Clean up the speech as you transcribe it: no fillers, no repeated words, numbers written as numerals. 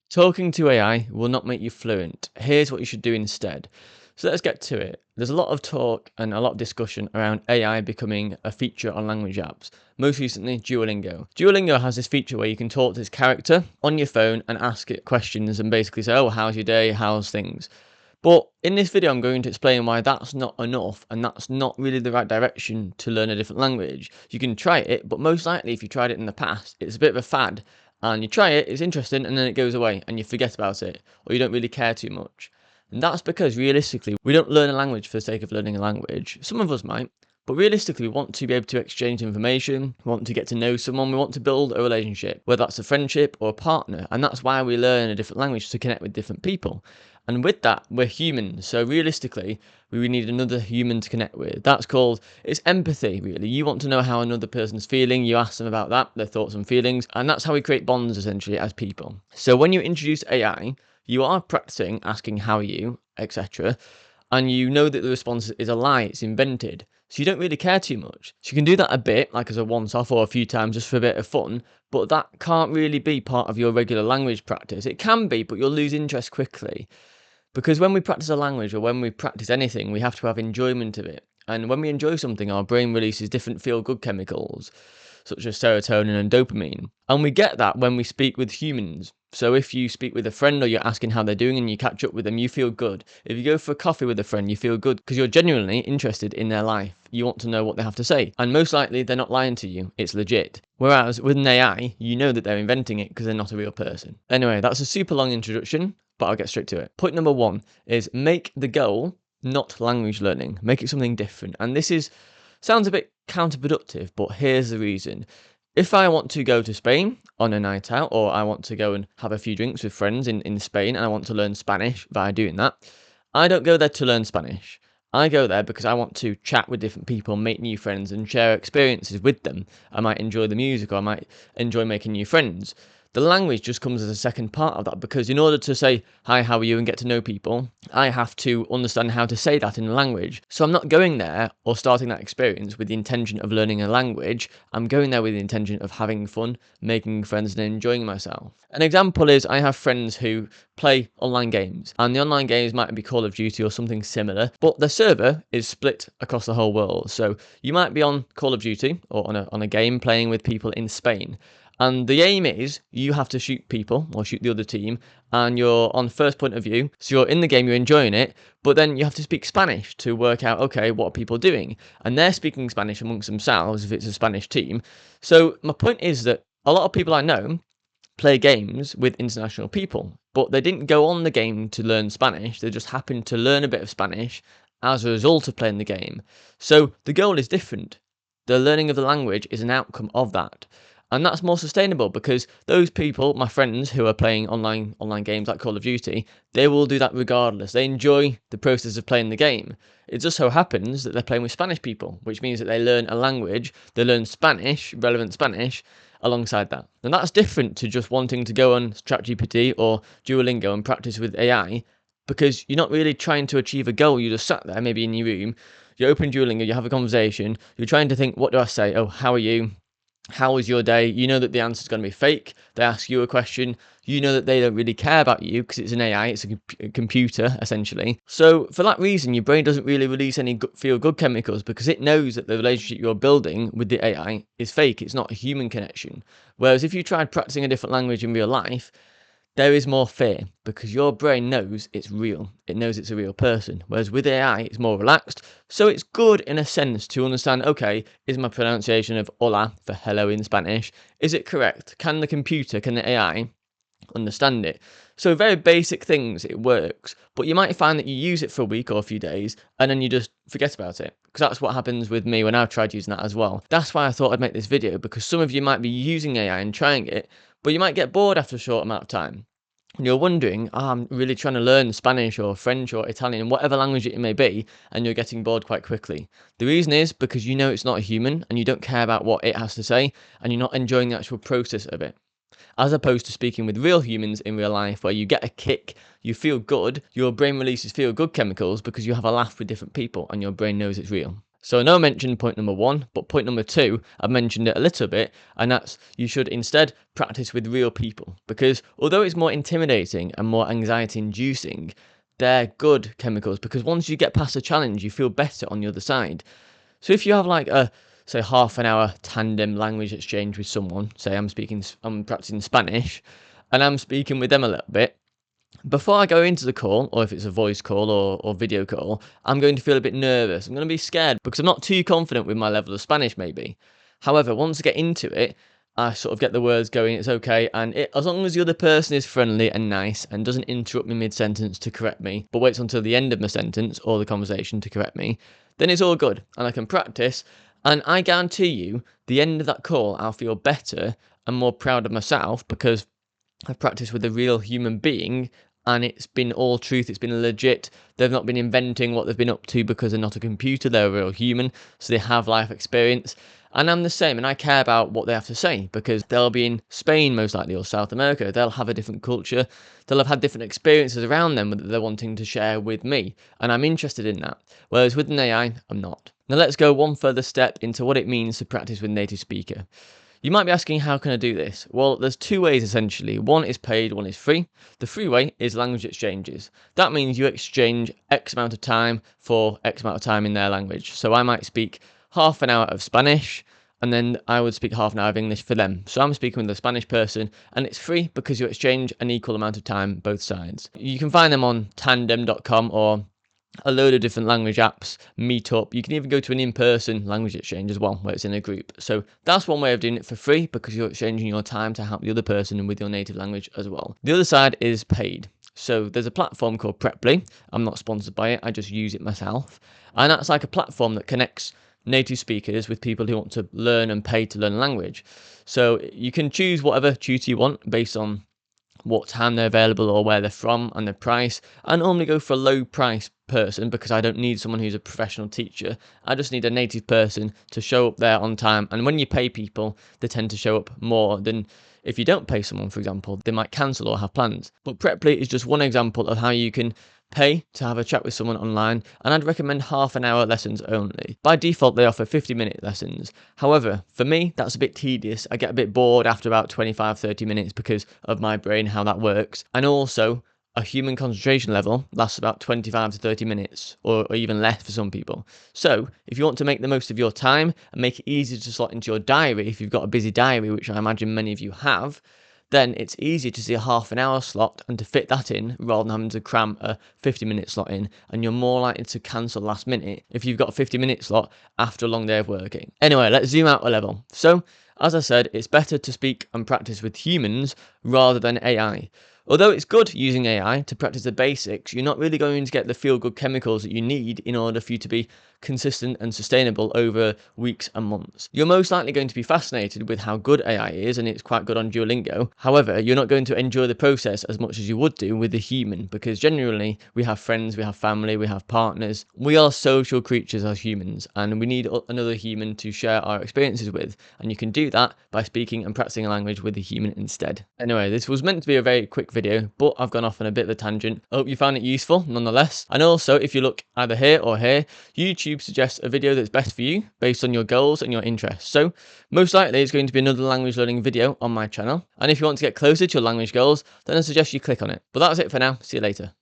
Talking to AI will not make you fluent. Here's what you should do instead. So let's get to it. There's a lot of talk and a lot of discussion around AI becoming a feature on language apps. Most recently, Duolingo. Duolingo has this feature where you can talk to this character on your phone and ask it questions and basically say, oh, how's your day? How's things? But in this video, I'm going to explain why that's not enough and that's not really the right direction to learn a different language. You can try it, but most likely if you tried it in the past, it's a bit of a fad and you try it, it's interesting, and then it goes away and you forget about it or you don't really care too much. And that's because realistically, we don't learn a language for the sake of learning a language. Some of us might, but realistically, we want to be able to exchange information, we want to get to know someone, we want to build a relationship, whether that's a friendship or a partner. And that's why we learn a different language, to connect with different people. And with that, we're humans. So realistically, we need another human to connect with. It's empathy, really. You want to know how another person's feeling. You ask them about that, their thoughts and feelings. And that's how we create bonds, essentially, as people. So when you introduce AI, you are practicing asking, how are you, etc. And you know that the response is a lie, it's invented. So you don't really care too much. So you can do that a bit, like as a once-off or a few times just for a bit of fun. But that can't really be part of your regular language practice. It can be, but you'll lose interest quickly. Because when we practice a language or when we practice anything, we have to have enjoyment of it. And when we enjoy something, our brain releases different feel-good chemicals, such as serotonin and dopamine. And we get that when we speak with humans. So if you speak with a friend or you're asking how they're doing and you catch up with them, you feel good. If you go for a coffee with a friend, you feel good because you're genuinely interested in their life. You want to know what they have to say. And most likely, they're not lying to you. It's legit. Whereas with an AI, you know that they're inventing it because they're not a real person. Anyway, that's a super long introduction, but I'll get straight to it. Point number one is make the goal not language learning. Make it something different. And sounds a bit counterproductive, but here's the reason. If I want to go to Spain on a night out, or I want to go and have a few drinks with friends in Spain and I want to learn Spanish by doing that, I don't go there to learn Spanish. I go there because I want to chat with different people, make new friends and share experiences with them. I might enjoy the music or I might enjoy making new friends. The language just comes as a second part of that because in order to say, hi, how are you, and get to know people, I have to understand how to say that in a language. So I'm not going there or starting that experience with the intention of learning a language. I'm going there with the intention of having fun, making friends and enjoying myself. An example is I have friends who play online games, and the online games might be Call of Duty or something similar, but the server is split across the whole world. So you might be on Call of Duty or on a game playing with people in Spain. And the aim is you have to shoot people or shoot the other team and you're on first point of view. So you're in the game, you're enjoying it, but then you have to speak Spanish to work out, okay, what are people doing? And they're speaking Spanish amongst themselves if it's a Spanish team. So my point is that a lot of people I know play games with international people, but they didn't go on the game to learn Spanish. They just happened to learn a bit of Spanish as a result of playing the game. So the goal is different. The learning of the language is an outcome of that. And that's more sustainable because those people, my friends who are playing online games like Call of Duty, they will do that regardless. They enjoy the process of playing the game. It just so happens that they're playing with Spanish people, which means that they learn a language, they learn Spanish, relevant Spanish, alongside that. And that's different to just wanting to go on ChatGPT or Duolingo and practice with AI because you're not really trying to achieve a goal. You just sat there, maybe in your room, you open Duolingo, you have a conversation, you're trying to think, what do I say? Oh, how are you? How was your day? You know that the answer is going to be fake. They ask you a question. You know that they don't really care about you because it's an AI, it's a computer, essentially. So for that reason, your brain doesn't really release any feel-good chemicals because it knows that the relationship you're building with the AI is fake. It's not a human connection. Whereas if you tried practicing a different language in real life, there is more fear because your brain knows it's real. It knows it's a real person. Whereas with AI, it's more relaxed. So it's good in a sense to understand, okay, is my pronunciation of hola for hello in Spanish, is it correct? Can the AI understand it? So very basic things, it works. But you might find that you use it for a week or a few days and then you just forget about it. Because that's what happens with me when I've tried using that as well. That's why I thought I'd make this video because some of you might be using AI and trying it, but you might get bored after a short amount of time. And you're wondering, I'm really trying to learn Spanish or French or Italian, whatever language it may be, and you're getting bored quite quickly. The reason is because you know it's not a human and you don't care about what it has to say and you're not enjoying the actual process of it. As opposed to speaking with real humans in real life where you get a kick, you feel good, your brain releases feel good chemicals because you have a laugh with different people and your brain knows it's real. So I know I mentioned point number one, but point number two, I've mentioned it a little bit, and that's you should instead practice with real people. Because although it's more intimidating and more anxiety inducing, they're good chemicals because once you get past the challenge, you feel better on the other side. So if you have like a say half an hour tandem language exchange with someone, say I'm practicing Spanish, and I'm speaking with them a little bit, before I go into the call, or if it's a voice call or video call, I'm going to feel a bit nervous. I'm going to be scared because I'm not too confident with my level of Spanish, maybe. However, once I get into it, I sort of get the words going, it's okay. And as long as the other person is friendly and nice and doesn't interrupt me mid sentence to correct me, but waits until the end of my sentence or the conversation to correct me, then it's all good. And I can practice. And I guarantee you, the end of that call, I'll feel better and more proud of myself because I've practiced with a real human being and it's been all truth, it's been legit. They've not been inventing what they've been up to because they're not a computer, they're a real human, so they have life experience. And I'm the same, and I care about what they have to say because they'll be in Spain most likely or South America. They'll have a different culture, they'll have had different experiences around them that they're wanting to share with me, and I'm interested in that. Whereas with an AI, I'm not. Now let's go one further step into what it means to practice with native speaker. You might be asking, how can I do this? Well, there's two ways essentially. One is paid, one is free. The free way is language exchanges. That means you exchange X amount of time for X amount of time in their language. So I might speak half an hour of Spanish and then I would speak half an hour of English for them. So I'm speaking with a Spanish person and it's free because you exchange an equal amount of time both sides. You can find them on tandem.com or a load of different language apps, Meetup. You can even go to an in-person language exchange as well, where it's in a group. So that's one way of doing it for free because you're exchanging your time to help the other person with your native language as well. The other side is paid. So there's a platform called Preply. I'm not sponsored by it, I just use it myself. And that's like a platform that connects native speakers with people who want to learn and pay to learn a language. So you can choose whatever tutor you want based on what time they're available or where they're from and the price. I normally go for a low price person because I don't need someone who's a professional teacher. I just need a native person to show up there on time. And when you pay people, they tend to show up more than if you don't pay someone, for example, they might cancel or have plans. But Preply is just one example of how you can pay to have a chat with someone online, and I'd recommend half an hour lessons only. By default, they offer 50-minute lessons. However, for me, that's a bit tedious. I get a bit bored after about 25-30 minutes because of my brain, how that works. And also, a human concentration level lasts about 25 to 30 minutes, or even less for some people. So, if you want to make the most of your time and make it easy to slot into your diary, if you've got a busy diary, which I imagine many of you have, then it's easier to see a half an hour slot and to fit that in rather than having to cram a 50-minute slot in, and you're more likely to cancel last minute if you've got a 50-minute slot after a long day of working. Anyway, let's zoom out a level. So, as I said, it's better to speak and practice with humans rather than AI. Although it's good using AI to practice the basics, you're not really going to get the feel-good chemicals that you need in order for you to be consistent and sustainable over weeks and months. You're most likely going to be fascinated with how good AI is, and it's quite good on Duolingo. However, you're not going to enjoy the process as much as you would do with a human, because generally we have friends, we have family, we have partners. We are social creatures as humans, and we need another human to share our experiences with, and you can do that by speaking and practicing a language with a human instead. Anyway, this was meant to be a very quick video, but I've gone off on a bit of a tangent. I hope you found it useful nonetheless. And also, if you look either here or here, YouTube suggests a video that's best for you based on your goals and your interests. So most likely it's going to be another language learning video on my channel. And if you want to get closer to your language goals, then I suggest you click on it. But that's it for now. See you later.